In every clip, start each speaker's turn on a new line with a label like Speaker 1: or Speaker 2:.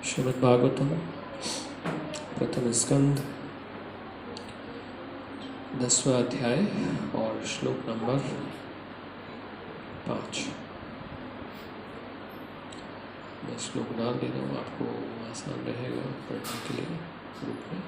Speaker 1: श्रीमद् भागवतम प्रथम स्कंद 10वां अध्याय और श्लोक नंबर 5। मैं श्लोक नाम दे दूँ, आपको आसान रहेगा पढ़ने के लिए ग्रुप में।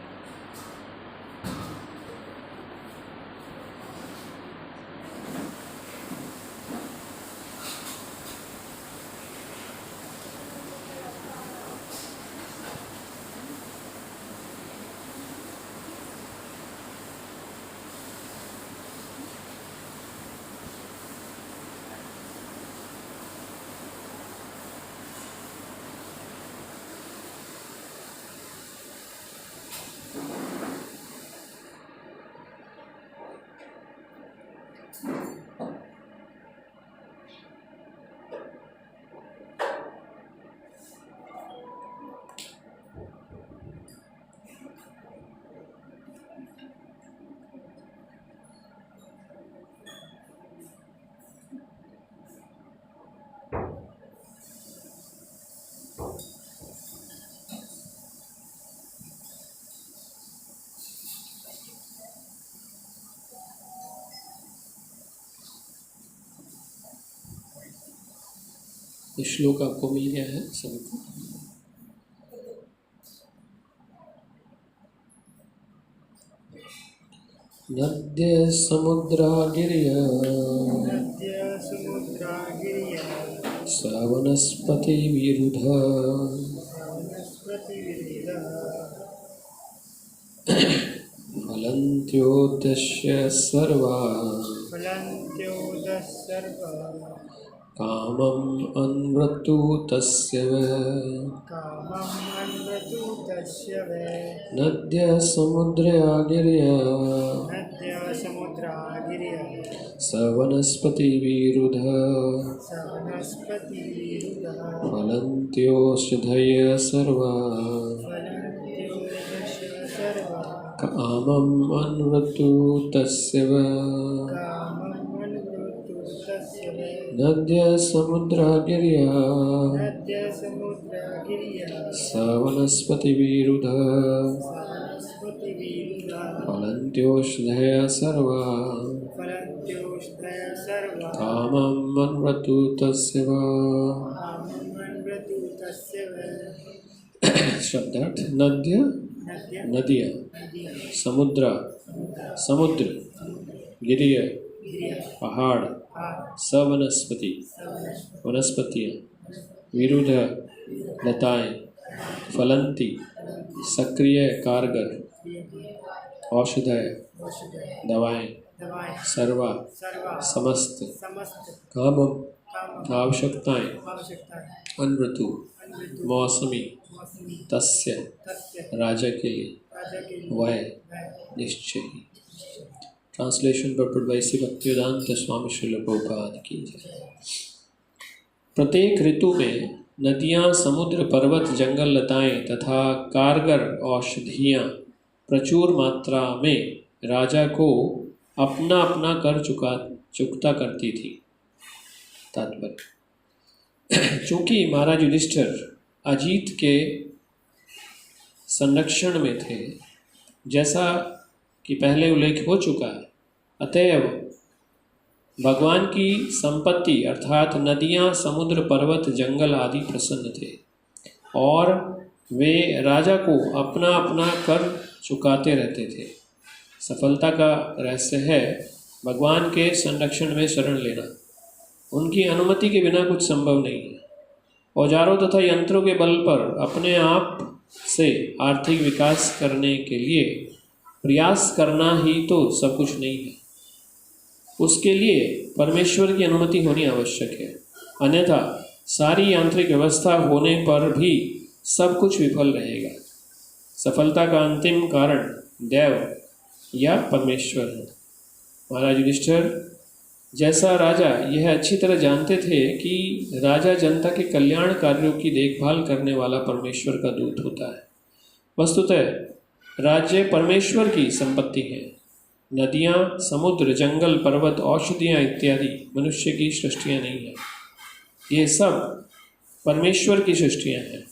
Speaker 1: श्लोक आपको मिल गया है सभी को। नद्य समुद्रा गिर्य सवनस्पति विरुध फलन्त्योदस्य सर्वा कामम् अन्वृत्तु तस्य नद्य समुद्रा गिर्य सवनस्पति विरुध फलन्त्योषधय सर्वा कामम् अन्वृत्तु तस्य नद्य समुद्रा गिर्य सवनस्पति विरुध फलन्त्योषधय सर्वा कामम् अन्वृत्तु तस्य शब्दार्थ नद्य नदियाँ, समुद्र समुद्र, गिर्य पहाड़, सवनस्पति वनस्पतियाँ, विरुद्ध लताएं, फलंती सक्रिय कारगर, औषधय दवाएं, सर्वा समस्त, कामम आवश्यकताएं, अनृतु मौसमी, तस्य राजा के लिए, वह निश्चय। ट्रांसलेशन डॉक्टर वैसी भक्तिवेदांत स्वामी श्रील प्रभुपाद की जय। प्रत्येक ऋतु में नदियाँ, समुद्र, पर्वत, जंगल, लताएं तथा कारगर औषधियाँ प्रचुर मात्रा में राजा को अपना अपना कर चुकता करती थी। तात्पर्य, चूँकि महाराज युधिष्ठिर अजीत के संरक्षण में थे, जैसा कि पहले उल्लेख हो चुका है, अतएव भगवान की संपत्ति अर्थात नदियाँ, समुद्र, पर्वत, जंगल आदि प्रसन्न थे और वे राजा को अपना अपना कर चुकाते रहते थे। सफलता का रहस्य है भगवान के संरक्षण में शरण लेना। उनकी अनुमति के बिना कुछ संभव नहीं है। औजारों तथा यंत्रों के बल पर अपने आप से आर्थिक विकास करने के लिए प्रयास करना ही तो सब कुछ नहीं है। उसके लिए परमेश्वर की अनुमति होनी आवश्यक है, अन्यथा सारी यांत्रिक व्यवस्था होने पर भी सब कुछ विफल रहेगा। सफलता का अंतिम कारण देव या परमेश्वर है। महाराज युधिष्ठिर जैसा राजा यह अच्छी तरह जानते थे कि राजा जनता के कल्याण कार्यों की देखभाल करने वाला परमेश्वर का दूत होता है। वस्तुतः राज्य परमेश्वर की संपत्ति है। नदियाँ, समुद्र, जंगल, पर्वत, औषधियाँ इत्यादि मनुष्य की सृष्टियाँ नहीं हैं। ये सब परमेश्वर की सृष्टियाँ हैं।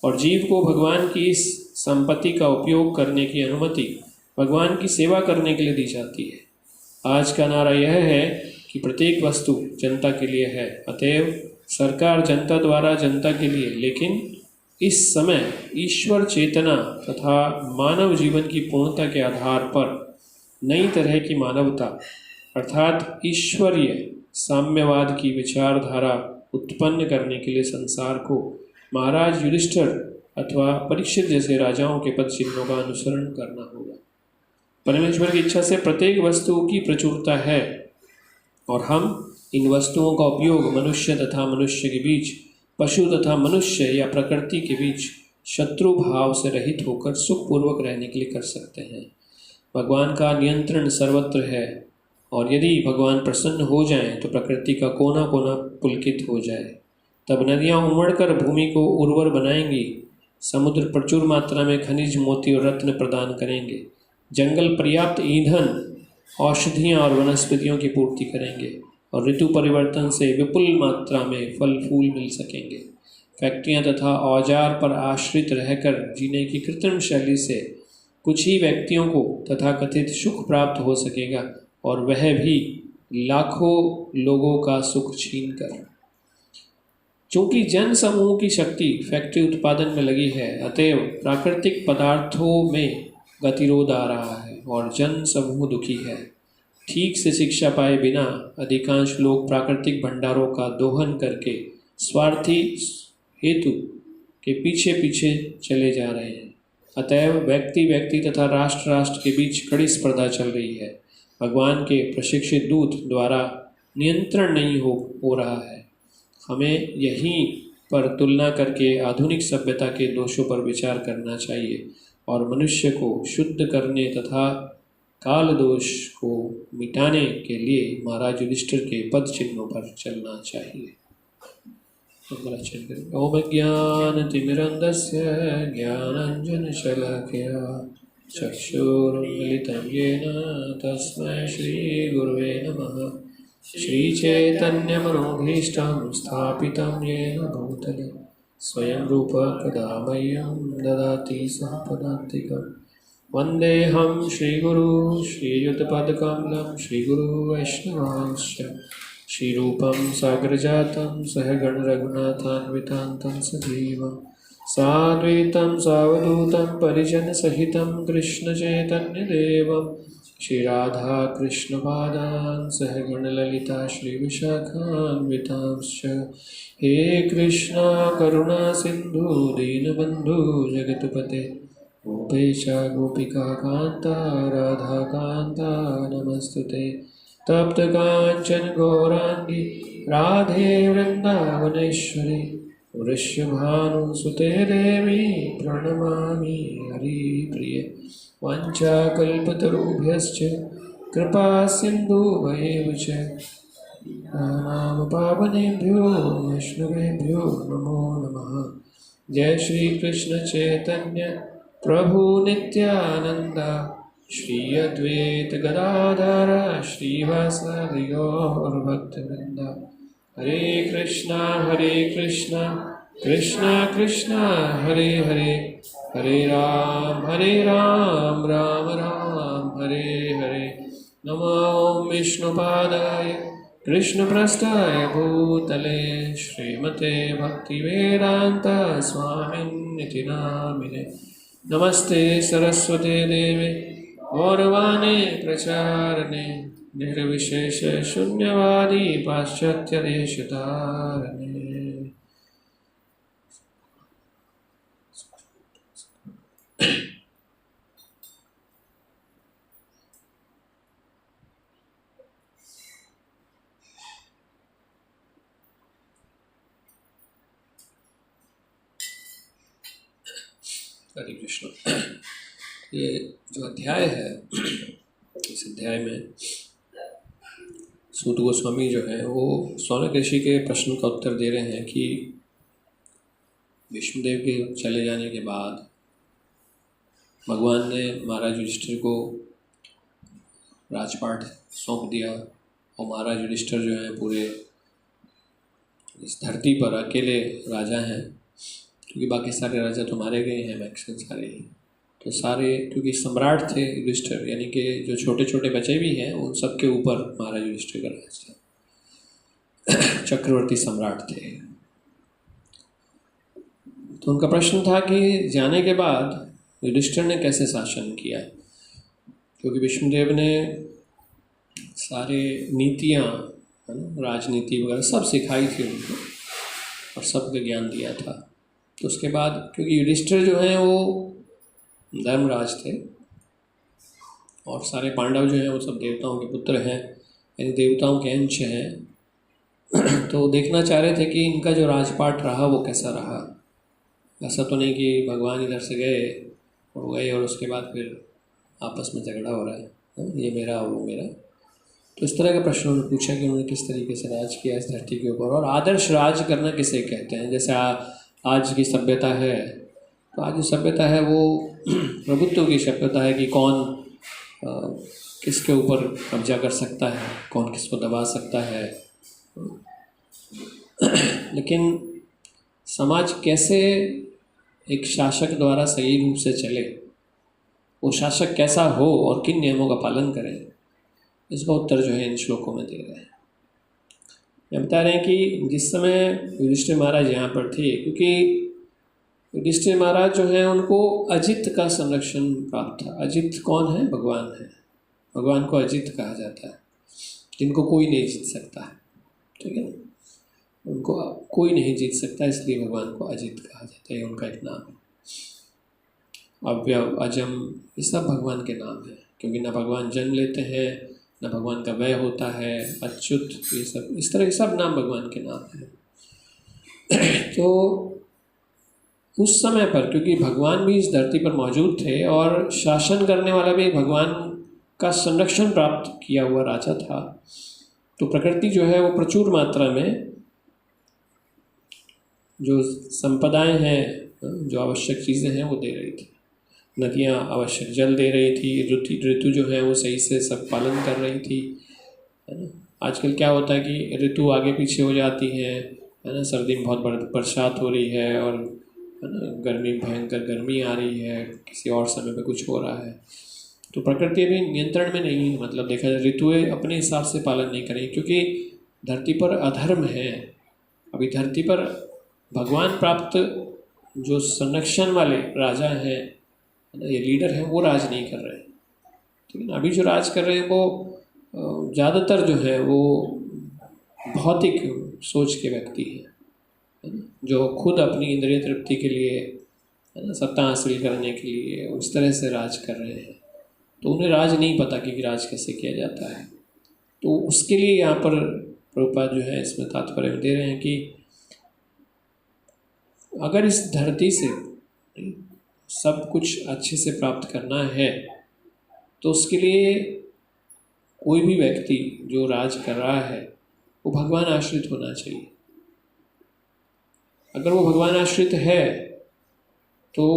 Speaker 1: और जीव को भगवान की इस संपत्ति का उपयोग करने की अनुमति भगवान की सेवा करने के लिए दी जाती है। आज का नारा यह है कि प्रत्येक वस्तु जनता के लिए है, अतएव सरकार जनता द्वारा जनता के लिए, लेकिन इस समय ईश्वर चेतना तथा मानव जीवन की पूर्णता के आधार पर नई तरह की मानवता अर्थात ईश्वरीय साम्यवाद की विचारधारा उत्पन्न करने के लिए संसार को महाराज युधिष्ठिर अथवा परीक्षित जैसे राजाओं के पद चिन्हों का अनुसरण करना होगा। परमेश्वर की इच्छा से प्रत्येक वस्तु की प्रचुरता है और हम इन वस्तुओं का उपयोग मनुष्य तथा मनुष्य के बीच, पशु तथा मनुष्य या प्रकृति के बीच शत्रु भाव से रहित होकर सुखपूर्वक रहने के लिए कर सकते हैं। भगवान का नियंत्रण सर्वत्र है और यदि भगवान प्रसन्न हो जाएं तो प्रकृति का कोना कोना पुलकित हो जाए। तब नदियाँ उमड़कर भूमि को उर्वर बनाएंगी, समुद्र प्रचुर मात्रा में खनिज, मोती और रत्न प्रदान करेंगे, जंगल पर्याप्त ईंधन, औषधियाँ और वनस्पतियों की पूर्ति करेंगे और ऋतु परिवर्तन से विपुल मात्रा में फल फूल मिल सकेंगे। फैक्ट्रियाँ तथा औजार पर आश्रित रहकर जीने की कृत्रिम शैली से कुछ ही व्यक्तियों को तथाकथित सुख प्राप्त हो सकेगा और वह भी लाखों लोगों का सुख छीन कर। चूँकि जन समूह की शक्ति फैक्ट्री उत्पादन में लगी है, अतएव प्राकृतिक पदार्थों में गतिरोध आ रहा है और जन समूह दुखी है। ठीक से शिक्षा पाए बिना अधिकांश लोग प्राकृतिक भंडारों का दोहन करके स्वार्थी हेतु के पीछे पीछे चले जा रहे हैं। अतएव व्यक्ति व्यक्ति तथा राष्ट्र राष्ट्र के बीच कड़ी स्पर्धा चल रही है। भगवान के प्रशिक्षित दूत द्वारा नियंत्रण नहीं हो रहा है। हमें यहीं पर तुलना करके आधुनिक सभ्यता के दोषों पर विचार करना चाहिए और मनुष्य को शुद्ध करने तथा काल दोष को मिटाने के लिए महाराज युधिष्ठिर के पद चिन्हों पर चलना चाहिए। ओम ज्ञानतिमिरन्धस्य ज्ञानाञ्जनशलाकया चक्षुरुन्मिलितं येन तस्मै श्रीगुरवे नमः। श्रीचैतन्यमनोभीष्टं स्थापितं येन भूतले स्वयं रूप कदा मह्यं ददाति सम्पदान्तिकं। वन्देऽहं श्रीगुरु श्रीयुतपदकमलं श्रीगुरु वैष्णवांश्च श्रीरूपं साग्रजातं सहगण रघुनाथान्वितान्तं सजीवं साद्वैतं सावधूतं परिजनसहितं कृष्णचैतन्यदेवं श्रीराधा कृष्णपादान् सहगण ललिता श्रीविशाखान्वितांश्च। हे कृष्णा करुणा सिन्धु दीनबन्धु जगत्पते गोपेश गोपिका कान्ता राधा कान्ता नमस्तुते। तप्त कांचन गौरांगी राधे वृंदावनेश्वरी वृषभानुसुते देवी प्रणमामि हरिप्रिये। वाञ्छाकल्पतरुभ्यश्च कृपा सिन्धुभ्येव च नाम पावनेभ्यो वैष्णवेभ्यो नमो नमः। जय श्री कृष्ण चैतन्य प्रभु नित्यानंद श्री अद्वैत गदाधर श्रीवासादि गौर भक्तवृंद। हरे कृष्णा कृष्णा कृष्णा हरे हरे, हरे राम राम राम हरे हरे। नमो विष्णुपादाय कृष्णप्रस्थाय भूतले श्रीमते भक्तिवेदांत स्वामिन्निति नामिने। नमस्ते सरस्वते देवे गौरवाणी प्रचारणे निर्विशेष शून्यवादी पाश्चात्य देशतारणे। हरे कृष्ण। ये जो अध्याय है, इस अध्याय में सूत गोस्वामी जो है वो सौनक ऋषि के प्रश्न का उत्तर दे रहे हैं कि विष्णुदेव के चले जाने के बाद भगवान ने महाराज युधिष्ठिर को राजपाट सौंप दिया और महाराज युधिष्ठिर जो है पूरे इस धरती पर अकेले राजा हैं क्योंकि बाकी सारे राजा तो मारे गए हैं, मैक्सिमम सारे ही। तो सारे, क्योंकि सम्राट थे युधिष्ठिर, यानी कि जो छोटे छोटे बच्चे भी हैं उन सबके ऊपर महाराज युधिष्ठिर का राज था। चक्रवर्ती सम्राट थे। तो उनका प्रश्न था कि जाने के बाद युधिष्ठिर ने कैसे शासन किया, क्योंकि विष्णुदेव ने सारे नीतियाँ, है ना, राजनीति वगैरह सब सिखाई थी उनको और सबको ज्ञान दिया था। तो उसके बाद, क्योंकि युधिष्ठिर जो हैं वो धर्मराज थे और सारे पांडव जो हैं वो सब देवताओं के पुत्र हैं, यानी देवताओं के अंश हैं। तो देखना चाह रहे थे कि इनका जो राजपाट रहा वो कैसा रहा। ऐसा तो नहीं कि भगवान इधर से गए और उसके बाद फिर आपस में झगड़ा हो रहा है, ये मेरा और वो मेरा। तो इस तरह का प्रश्न उन्होंने पूछा कि उन्होंने किस तरीके से राज किया इस धरती के ऊपर, और आदर्श राज करना किसे कहते हैं। जैसे आज की सभ्यता है, तो आज जो सभ्यता है वो प्रभुत्व की सभ्यता है कि कौन किसके ऊपर कब्जा कर सकता है, कौन किसको दबा सकता है। लेकिन समाज कैसे एक शासक द्वारा सही रूप से चले, वो शासक कैसा हो और किन नियमों का पालन करें, इसका उत्तर जो है इन श्लोकों में दे रहे हैं। ये बता रहे हैं कि जिस समय युधिष्ठिर महाराज यहाँ पर थे, क्योंकि युधिष्ठिर महाराज जो हैं उनको अजित का संरक्षण प्राप्त था। अजित कौन है? भगवान है। भगवान को अजित कहा जाता है, जिनको कोई नहीं जीत सकता है, ठीक है। उनको कोई नहीं जीत सकता, इसलिए भगवान को अजित कहा जाता है, उनका एक नाम है। अव्यय, अजम, ये सब भगवान के नाम हैं, क्योंकि ना भगवान जन्म लेते हैं, ना भगवान का व्यय होता है, अच्युत, ये सब इस तरह के सब नाम भगवान के नाम हैं। तो उस समय पर, क्योंकि भगवान भी इस धरती पर मौजूद थे और शासन करने वाला भी भगवान का संरक्षण प्राप्त किया हुआ राजा था, तो प्रकृति जो है वो प्रचुर मात्रा में जो संपदाएं हैं, जो आवश्यक चीज़ें हैं वो दे रही थी। नदियाँ आवश्यक जल दे रही थी, ऋतु जो है वो सही से सब पालन कर रही थी, है ना। आजकल क्या होता है कि ऋतु आगे पीछे हो जाती है ना। सर्दी में बहुत बरसात हो रही है और है ना, गर्मी भयंकर गर्मी आ रही है, किसी और समय पे कुछ हो रहा है। तो प्रकृति अभी नियंत्रण में नहीं है, मतलब देखा जाए ऋतुएं अपने हिसाब से पालन नहीं करेंगी, क्योंकि धरती पर अधर्म है। अभी धरती पर भगवान प्राप्त जो संरक्षण वाले राजा हैं, ये लीडर हैं, वो राज नहीं कर रहे हैं, ठीक है ना। अभी जो राज कर रहे हैं वो ज़्यादातर जो है वो भौतिक सोच के व्यक्ति हैं, है ना, जो खुद अपनी इंद्रिय तृप्ति के लिए, है ना, सत्ता हासिल करने के लिए उस तरह से राज कर रहे हैं। तो उन्हें राज नहीं पता कि राज कैसे किया जाता है। तो उसके लिए यहाँ पर प्रभुपाद जो है इसमें तात्पर्य दे रहे हैं कि अगर इस धरती से सब कुछ अच्छे से प्राप्त करना है, तो उसके लिए कोई भी व्यक्ति जो राज कर रहा है वो भगवान आश्रित होना चाहिए। अगर वो भगवान आश्रित है तो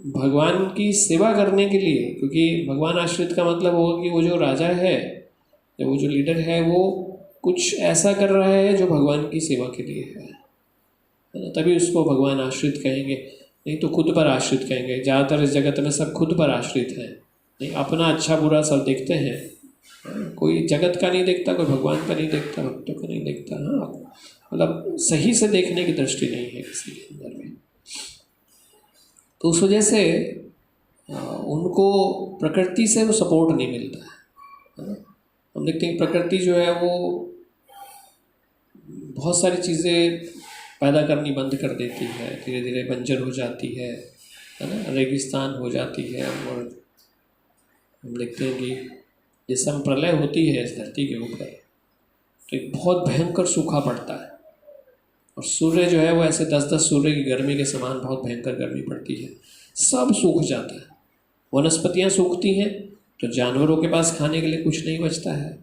Speaker 1: भगवान की सेवा करने के लिए, क्योंकि भगवान आश्रित का मतलब होगा कि वो जो राजा है या वो जो लीडर है वो कुछ ऐसा कर रहा है जो भगवान की सेवा के लिए है ना, तभी उसको भगवान आश्रित कहेंगे। नहीं तो खुद पर आश्रित कहेंगे। ज़्यादातर इस जगत में सब खुद पर आश्रित हैं, नहीं अपना अच्छा बुरा सब देखते हैं। कोई जगत का नहीं देखता, कोई भगवान का नहीं देखता, भक्तों का नहीं देखता। हाँ, मतलब सही से देखने की दृष्टि नहीं है किसी के अंदर में। तो उस वजह से उनको प्रकृति से वो सपोर्ट नहीं मिलता है। हम देखते हैं प्रकृति जो है वो बहुत सारी चीज़ें पैदा करनी बंद कर देती है, धीरे धीरे बंजर हो जाती है ना, रेगिस्तान हो जाती है। और हम देखते हैं कि जैसे हम प्रलय होती है इस धरती के ऊपर, तो एक बहुत भयंकर सूखा पड़ता है और सूर्य जो है वो ऐसे 10-10 सूर्य की गर्मी के समान बहुत भयंकर गर्मी पड़ती है, सब सूख जाता है। वनस्पतियाँ सूखती हैं तो जानवरों के पास खाने के लिए कुछ नहीं बचता है,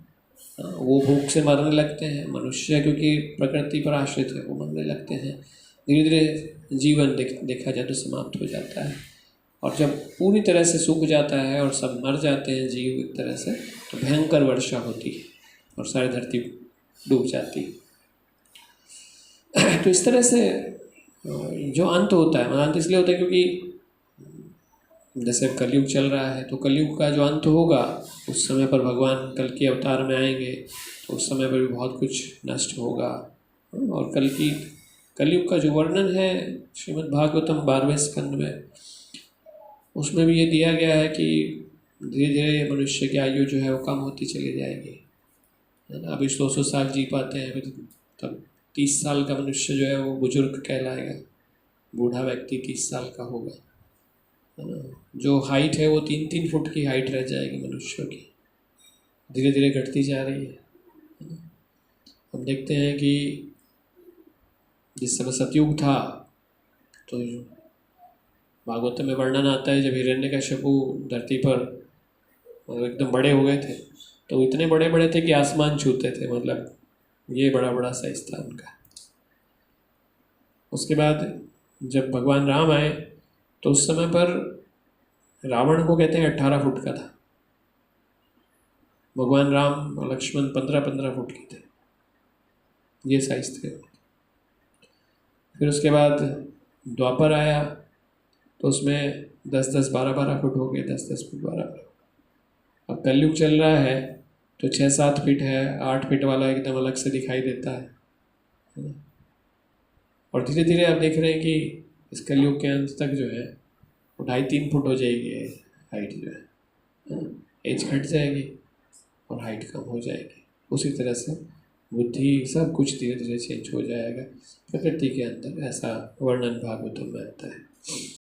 Speaker 1: वो भूख से मरने लगते हैं। मनुष्य क्योंकि प्रकृति पर आश्रित है वो मरने लगते हैं। धीरे धीरे जीवन देखा जाए तो समाप्त हो जाता है। और जब पूरी तरह से सूख जाता है और सब मर जाते हैं जीव एक तरह से, तो भयंकर वर्षा होती है और सारी धरती डूब जाती है। तो इस तरह से जो अंत होता है, मतलब अंत इसलिए होता है क्योंकि जैसे कलयुग चल रहा है, तो कलयुग का जो अंत होगा उस समय पर भगवान कल के अवतार में आएंगे, तो उस समय पर भी बहुत कुछ नष्ट होगा। और कलयुग का जो वर्णन है श्रीमद् भागवतम 12वें स्कंद में, उसमें भी ये दिया गया है कि धीरे धीरे मनुष्य की आयु जो है वो कम होती चली जाएगी, है ना। अभी 100 साल जी पाते हैं, फिर तब 30 साल का मनुष्य जो है वो बुजुर्ग कहलाएगा, बूढ़ा व्यक्ति 30 साल का होगा, है ना। जो हाइट है वो 3-3 फुट की हाइट रह जाएगी मनुष्यों की, धीरे धीरे घटती जा रही है ना। हम देखते हैं कि जिस समय सतयुग था, तो भागवत में वर्णन आता है जब हिरण्यकशिपु धरती पर एकदम बड़े हो गए थे, तो इतने बड़े बड़े थे कि आसमान छूते थे, मतलब ये बड़ा बड़ा साइज था उनका। उसके बाद जब भगवान राम आए तो उस समय पर रावण को कहते हैं 18 फुट का था, भगवान राम और लक्ष्मण 15-15 फुट के थे, ये साइज थे। फिर उसके बाद द्वापर आया तो उसमें 10-10, 12-12 फुट हो गए, 10-10 फुट, 12। अब कलयुग चल रहा है तो 6-7 फीट है, 8 फीट वाला एकदम अलग से दिखाई देता है ना। और धीरे धीरे आप देख रहे हैं कि इस कलयुग के अंत तक जो है वो 2.5-3 फुट हो जाएगी हाइट जो है ना। एज घट जाएगी और हाइट कम हो जाएगी। उसी तरह से बुद्धि सब कुछ धीरे धीरे चेंज हो जाएगा प्रकृति के अंदर, ऐसा वर्णन भागवतम में आता है।